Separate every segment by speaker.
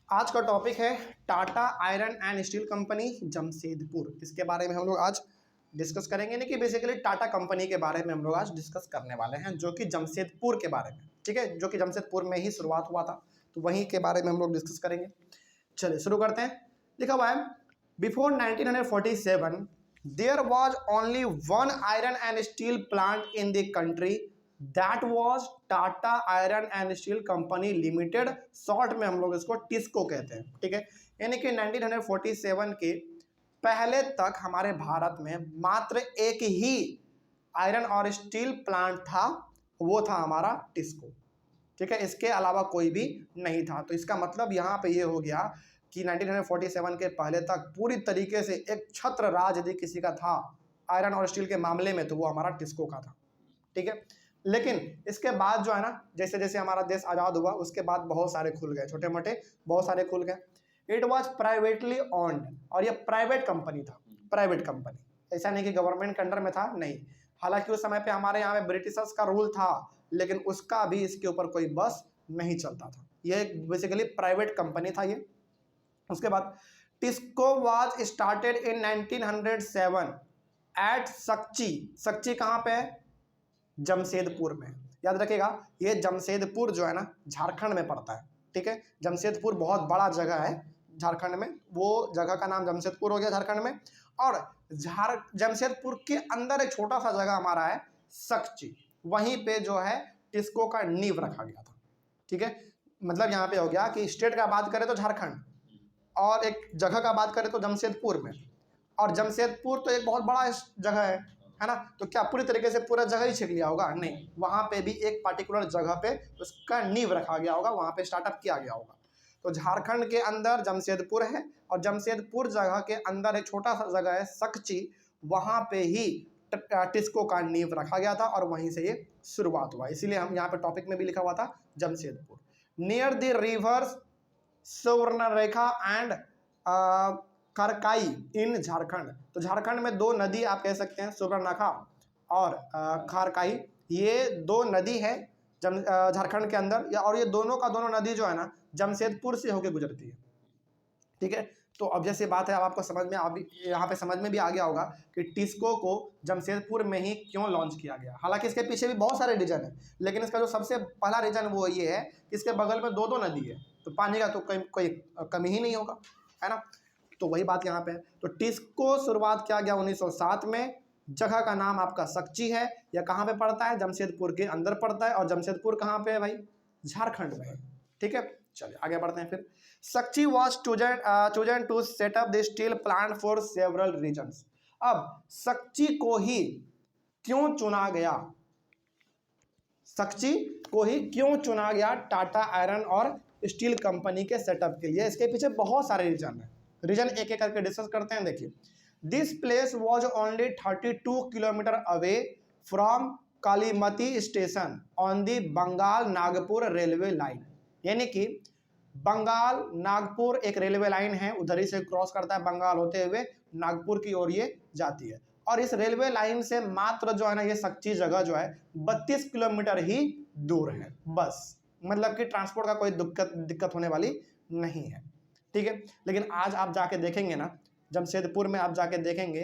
Speaker 1: आज का टॉपिक है Tata iron and steel company Jamshedpur. इसके बारे में हम लोग आज डिस्कस करेंगे, नहीं कि बेसिकली टाटा कंपनी के बारे में हम लोग आज डिस्कस करने वाले हैं, जो कि जमशेदपुर के बारे में, ठीक है, जो कि जमशेदपुर में ही शुरुआत हुआ था, तो वहीं के बारे में हम लोग डिस्कस करेंगे। चलिए शुरू करते हैं। लिखा हुआ है, before 1947 there was only one iron and steel plant in the country, that was Tata iron and steel company limited, short में हम लोग इसको टिस्को कहते हैं, ठीक है। यानी कि 1947 के पहले तक हमारे भारत में मात्र एक ही आयरन और स्टील प्लांट था, वो था हमारा टिस्को, ठीक है। इसके अलावा कोई भी नहीं था। तो इसका मतलब यहाँ पे ये हो गया कि 1947 के पहले तक पूरी तरीके से एक छत्र राज यदि किसी का था आयरन और स्टील के मामले में, तो वो हमारा टिस्को का था, ठीक है। लेकिन इसके बाद जो है ना, जैसे जैसे हमारा देश आज़ाद हुआ उसके बाद बहुत सारे खुल गए, छोटे मोटे बहुत सारे खुल गए। इट वाज प्राइवेटली ओन्ड, और ये प्राइवेट कंपनी था, प्राइवेट कंपनी, ऐसा नहीं कि गवर्नमेंट के अंडर में था, नहीं। हालांकि उस समय पे हमारे यहाँ पे ब्रिटिशर्स का रूल था, लेकिन उसका भी इसके ऊपर कोई बस नहीं चलता था। ये बेसिकली प्राइवेट कंपनी था ये। उसके बाद TISCO was started in 1907 at Sakchi. Sakchi कहाँ पे है? जमशेदपुर में। याद रखिएगा, ये जमशेदपुर जो है ना झारखंड में पड़ता है, ठीक है। जमशेदपुर बहुत बड़ा जगह है झारखंड में, वो जगह का नाम जमशेदपुर हो गया झारखंड में। और जमशेदपुर के अंदर एक छोटा सा जगह हमारा है सक्ची, वहीं पे जो है टिस्को का नींव रखा गया था, ठीक है। मतलब यहाँ पे हो गया कि स्टेट का बात करें तो झारखंड, और एक जगह का बात करें तो जमशेदपुर में। और जमशेदपुर तो एक बहुत बड़ा जगह है ना, तो क्या पूरी तरीके से पूरा जगह ही छीन लिया होगा? नहीं, वहाँ पे भी एक पार्टिकुलर जगह पे उसका नींव रखा गया होगा, वहाँ पे स्टार्टअप किया गया होगा। तो झारखंड के अंदर जमशेदपुर है, और जमशेदपुर जगह के अंदर एक छोटा सा जगह है सक्ची, वहाँ पे ही टिस्को का नींव रखा गया था, और वहीं से ये शुरुआत हुआ। इसीलिए हम यहाँ पे टॉपिक में भी लिखा हुआ था Jamshedpur. Near the rivers Subarnarekha and Kharkai in Jharkhand. तो झारखंड में दो नदी आप कह सकते हैं, सुवर्णरेखा और खारकाई, ये दो नदी है झारखंड के अंदर, और ये दोनों का दोनों नदी जो है ना जमशेदपुर से होकर गुजरती है, ठीक है। तो अब जैसे बात है, अब आपको समझ में यहाँ पे समझ में भी आ गया होगा कि टिस्को को जमशेदपुर में ही क्यों लॉन्च किया गया। हालांकि इसके पीछे भी बहुत सारे रीजन है, लेकिन इसका जो सबसे पहला रीजन वो ये है कि इसके बगल में दो दो नदी है, तो पानी का तो कोई कमी ही नहीं होगा, है ना। तो वही बात यहाँ पे है। तो टिस्को शुरुआत किया गया 1907 में। जगह का नाम आपका सक्ची है। यह कहाँ पे पड़ता है? जमशेदपुर के अंदर पड़ता है। और जमशेदपुर कहाँ पे है भाई? झारखंड में है, ठीक है। चलिए आगे बढ़ते हैं फिर। Sakchi was chosen to set up the steel plant for several reasons. अब सक्ची को ही क्यों चुना गया? सक्ची को ही क्यों चुना गया टाटा आयरन और स्टील कंपनी के सेटअप के लिए? इसके पीछे बहुत सारे रीजन है, रीजन एक एक करके डिस्कस करते हैं। देखिए, this place was only 32 kilometre away from Kalimati station on the Bengal Nagpur railway line. यानी कि बंगाल नागपुर एक रेलवे लाइन है, उधर ही से क्रॉस करता है, बंगाल होते हुए नागपुर की ओर ये जाती है। और इस रेलवे लाइन से मात्र जो है ना ये सक्ची जगह जो है 32 किलोमीटर ही दूर है, बस। मतलब कि ट्रांसपोर्ट का कोई दिक्कत होने वाली नहीं है, ठीक है। लेकिन आज आप जाके देखेंगे ना, जमशेदपुर में आप जाके देखेंगे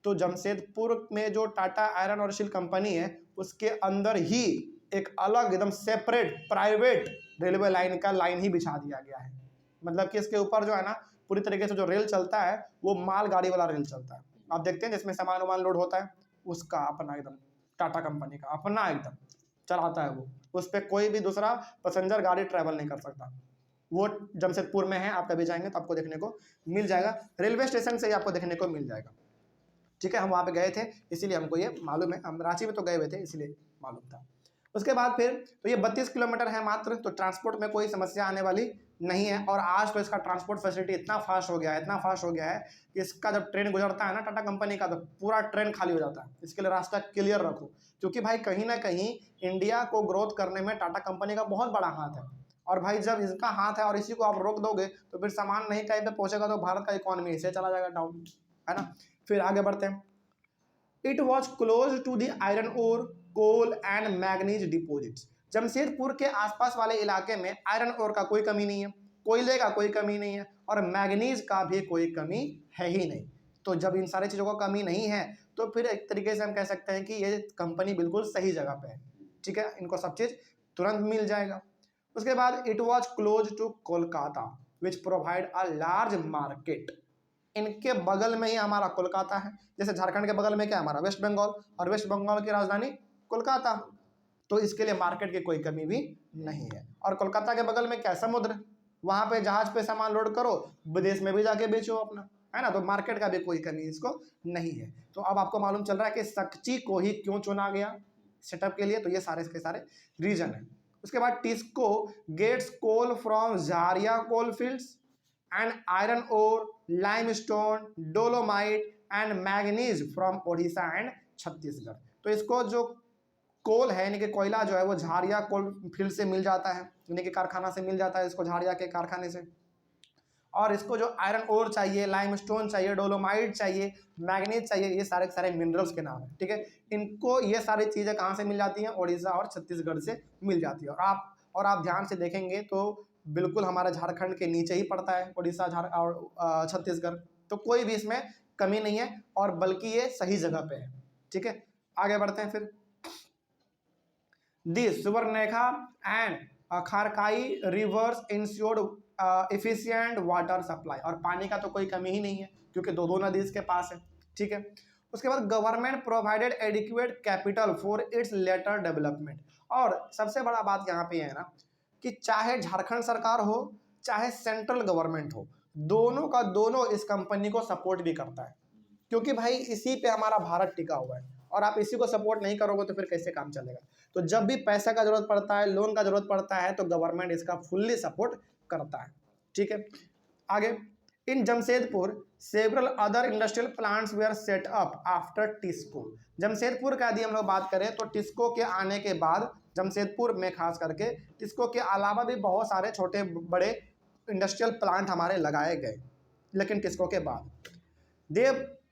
Speaker 1: तो जमशेदपुर में जो टाटा आयरन और स्टील कंपनी है उसके अंदर ही एक अलग एकदम सेपरेट प्राइवेट रेलवे लाइन का लाइन ही बिछा दिया गया है। मतलब कि इसके ऊपर जो है ना पूरी तरीके से जो रेल चलता है वो माल गाड़ी वाला रेल चलता है। आप देखते हैं जिसमें सामान वामान लोड होता है, उसका अपना एकदम टाटा कंपनी का अपना एकदम चलाता है वो, उस पर कोई भी दूसरा पैसेंजर गाड़ी ट्रैवल नहीं कर सकता। वो जमशेदपुर में है, आप कभी जाएंगे तो आपको देखने को मिल जाएगा, रेलवे स्टेशन से ही आपको देखने को मिल जाएगा, ठीक है। हम वहाँ पे गए थे इसीलिए हमको ये मालूम है, हम रांची में तो गए हुए थे इसलिए मालूम था। उसके बाद फिर तो ये 32 किलोमीटर है मात्र, तो ट्रांसपोर्ट में कोई समस्या आने वाली नहीं है। और आज तो इसका ट्रांसपोर्ट फैसिलिटी इतना फास्ट हो गया है, इतना फास्ट हो गया है कि इसका जब ट्रेन गुजरता है ना टाटा कंपनी का, तो पूरा ट्रेन खाली हो जाता है। इसके लिए रास्ता क्लियर रखो, क्योंकि भाई कहीं ना कहीं इंडिया को ग्रोथ करने में टाटा कंपनी का बहुत बड़ा हाथ है। और भाई जब इसका हाथ है और इसी को आप रोक दोगे तो फिर सामान नहीं टाइम पे पहुंचेगा, तो भारत का इकोनॉमी ऐसे चला जाएगा डाउन, है ना। फिर आगे बढ़ते हैं। It was close to the iron ore, coal and manganese deposits. Jamshedpur के आसपास वाले इलाके में आयरन ओर का कोई कमी नहीं है, कोयले का कोई कमी नहीं है और मैग्नीज का भी कोई कमी है ही नहीं। तो जब इन सारी चीज़ों का कमी नहीं है तो फिर एक तरीके से हम कह सकते हैं कि ये कंपनी बिल्कुल सही जगह पे है, ठीक है, इनको सब चीज़ तुरंत मिल जाएगा। उसके बाद it was close to Kolkata which provide a large market. इनके बगल में ही हमारा कोलकाता है, जैसे झारखंड के बगल में क्या हमारा वेस्ट बंगाल, और वेस्ट बंगाल की राजधानी कोलकाता, तो इसके लिए मार्केट की कोई कमी भी नहीं है। और कोलकाता के बगल में क्या, समुद्र, वहां पे जहाज पे सामान लोड करो, विदेश में भी जाके बेचो अपना, है ना, तो मार्केट का भी कोई कमी इसको नहीं है। तो अब आपको मालूम चल रहा है कि सक्ची को ही क्यों चुना गया सेटअप के लिए, तो ये सारे के सारे रीजन है। उसके बाद TISCO gets coal from Jharia coal fields and iron ore, limestone, dolomite and manganese from Odisha and Chhattisgarh. तो इसको जो कोल है यानी कि कोयला जो है वो झारिया कोल फील्ड से मिल जाता है, यानी कि कारखाना से मिल जाता है इसको, झारिया के कारखाने से। और इसको जो आयरन ओर चाहिए, लाइमस्टोन चाहिए, डोलोमाइट चाहिए, मैग्नीज चाहिए, ये सारे के सारे मिनरल्स के नाम है, ठीक है। इनको ये सारी चीज़ें कहाँ से मिल जाती हैं, ओडिशा और छत्तीसगढ़ से मिल जाती है। और आप ध्यान से देखेंगे तो बिल्कुल हमारा झारखंड के नीचे ही पड़ता है ओडिशा और छत्तीसगढ़, तो कोई भी इसमें कमी नहीं है और बल्कि ये सही जगह पे है, ठीक है। आगे बढ़ते हैं फिर। The Subarnarekha and Kharkai rivers ensured efficient water supply, और पानी का तो कोई कमी ही नहीं है क्योंकि दो नदी इसके पास है, ठीक है। उसके बाद government provided adequate capital for its later development. और सबसे बड़ा बात यहाँ पे है ना कि चाहे झारखंड सरकार हो चाहे सेंट्रल गवर्नमेंट हो, दोनों का दोनों इस कंपनी को सपोर्ट भी करता है, क्योंकि भाई इसी पे हमारा भारत टिका हुआ है और आप इसी को सपोर्ट नहीं करोगे तो फिर कैसे काम चलेगा। तो जब भी पैसा का जरूरत पड़ता है, लोन का जरूरत पड़ता है, तो गवर्नमेंट इसका फुल्ली सपोर्ट करता है, ठीक है। आगे, in Jamshedpur several other industrial plants were set up after TISCO. Jamshedpur का यदि हम लोग बात करें तो टिस्को के आने के बाद जमशेदपुर में खास करके टिस्को के अलावा भी बहुत सारे छोटे बड़े इंडस्ट्रियल प्लांट हमारे लगाए गए, लेकिन टिस्को के बाद they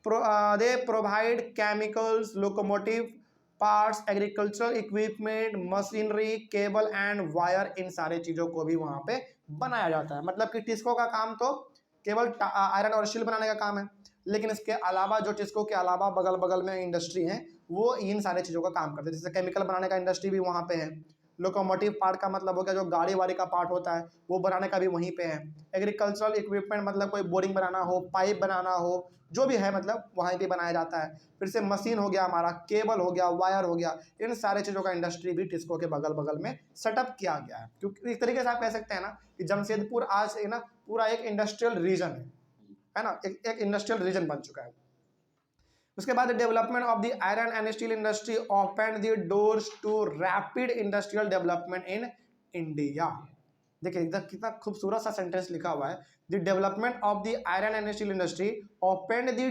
Speaker 1: provide chemicals, locomotive parts, agricultural equipment, machinery, cable and wire, इन सारे चीज़ों को भी वहाँ पे बनाया जाता है। मतलब कि टिस्को का काम तो केवल आयरन और स्टील बनाने का काम है, लेकिन इसके अलावा जो टिस्को के अलावा बगल बगल में इंडस्ट्री हैं वो इन सारे चीज़ों का काम करते हैं। जैसे केमिकल बनाने का इंडस्ट्री भी वहाँ पे है, लोकोमोटिव पार्ट का मतलब हो गया जो गाड़ी वाड़ी का पार्ट होता है वो बनाने का भी वहीं पे है, एग्रीकल्चरल इक्विपमेंट मतलब कोई बोरिंग बनाना हो, पाइप बनाना हो, जो भी है मतलब वहीं पे बनाया जाता है। फिर से मशीन हो गया हमारा, केबल हो गया, वायर हो गया, इन सारे चीज़ों का इंडस्ट्री भी टिस्को के बगल बगल में सेटअप किया गया है। क्योंकि एक तरीके से आप कह सकते हैं ना कि जमशेदपुर आज है ना पूरा एक इंडस्ट्रियल रीजन है ना, एक इंडस्ट्रियल रीजन बन चुका है। उसके बाद development of the iron and steel industry open the doors to rapid industrial development in India. देखिए इधर कितना खूबसूरत सा सेंटेंस लिखा हुआ है, the development of the iron and steel industry open the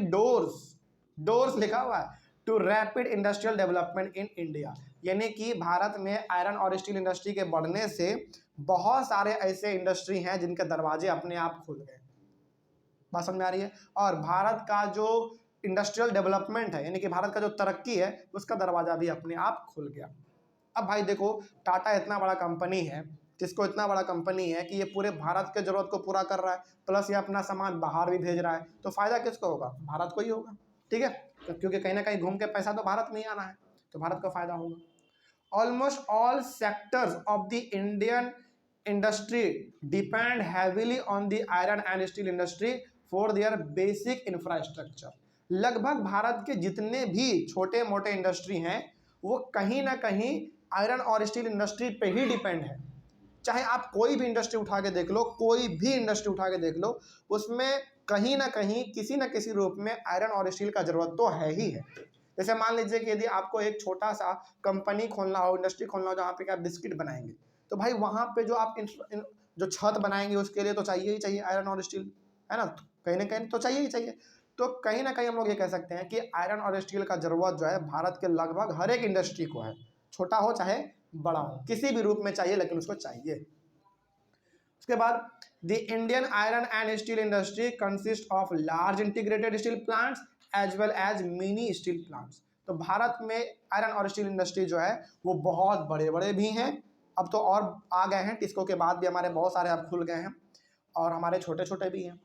Speaker 1: doors लिखा हुआ है to rapid industrial development in India, यानी कि भारत में आयरन और स्टील इंडस्ट्री के बढ़ने से बहुत सारे ऐसे इंडस्ट्री हैं जिनके दरवाजे अपने आप खुल गए। बात समझ में आ रही है। और भारत का जो इंडस्ट्रियल डेवलपमेंट है यानी कि भारत का जो तरक्की है उसका दरवाजा भी अपने आप खुल गया। अब भाई देखो टाटा इतना बड़ा कंपनी है, जिसको इतना बड़ा कंपनी है कि ये पूरे भारत के जरूरत को पूरा कर रहा है, प्लस ये अपना सामान बाहर भी भेज रहा है, तो फायदा किसको होगा, भारत को ही होगा, ठीक है, क्योंकि कहीं ना कहीं घूम के पैसा तो भारत में ही आना है, तो भारत को फायदा होगा। Almost all sectors of the Indian industry depend heavily on the iron and steel industry for their basic infrastructure. लगभग भारत के जितने भी छोटे मोटे इंडस्ट्री हैं वो कहीं ना कहीं आयरन और स्टील इंडस्ट्री पे ही डिपेंड है। चाहे आप कोई भी इंडस्ट्री उठा के देख लो, कोई भी इंडस्ट्री उठा के देख लो, उसमें कहीं ना कहीं किसी न किसी रूप में आयरन और स्टील का जरूरत तो है ही है। जैसे मान लीजिए कि यदि आपको एक छोटा सा कंपनी खोलना हो, इंडस्ट्री खोलना हो जहाँ पे आप बिस्किट बनाएंगे, तो भाई वहाँ पे जो आप जो छत बनाएंगे उसके लिए तो चाहिए ही चाहिए आयरन और स्टील, है ना, कहीं ना कहीं तो चाहिए ही चाहिए। तो कहीं ना कहीं हम लोग ये कह सकते हैं कि आयरन और स्टील का जरूरत जो है भारत के लगभग हर एक इंडस्ट्री को है, छोटा हो चाहे बड़ा हो, किसी भी रूप में चाहिए लेकिन उसको चाहिए। उसके बाद the Indian iron and steel industry consist of large integrated steel plants as well as mini steel plants. तो भारत में आयरन और स्टील इंडस्ट्री जो है वो बहुत बड़े बड़े भी हैं, अब तो और आ गए हैं, टिस्को के बाद भी हमारे बहुत सारे अब खुल गए हैं। और हमारे छोटे छोटे भी हैं।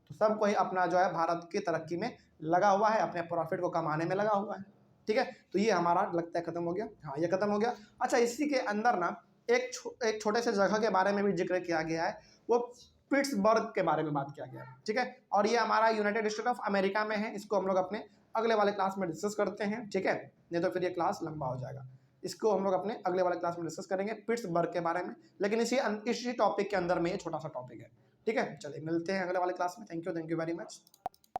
Speaker 1: तो सब कोई अपना जो है भारत की तरक्की में लगा हुआ है, अपने प्रॉफिट को कमाने में लगा हुआ है। ठीक है, तो ये हमारा लगता है खत्म हो गया। हाँ, ये खत्म हो गया। अच्छा, इसी के अंदर ना एक छोटे से जगह के बारे में भी जिक्र किया गया है, वो पिट्सबर्ग के बारे में बात किया गया है। ठीक है, और ये हमारा यूनाइटेड स्टेट ऑफ अमेरिका में है। इसको हम लोग अपने अगले वाले क्लास में डिस्कस करते हैं। ठीक है, नहीं तो फिर ये क्लास लंबा हो जाएगा। इसको हम लोग अपने अगले वाले क्लास में डिस्कस करेंगे पिट्सबर्ग के बारे में, लेकिन इसी टॉपिक के अंदर में ये छोटा सा टॉपिक है। ठीक है, चलिए मिलते हैं अगले वाले क्लास में। Thank you very much.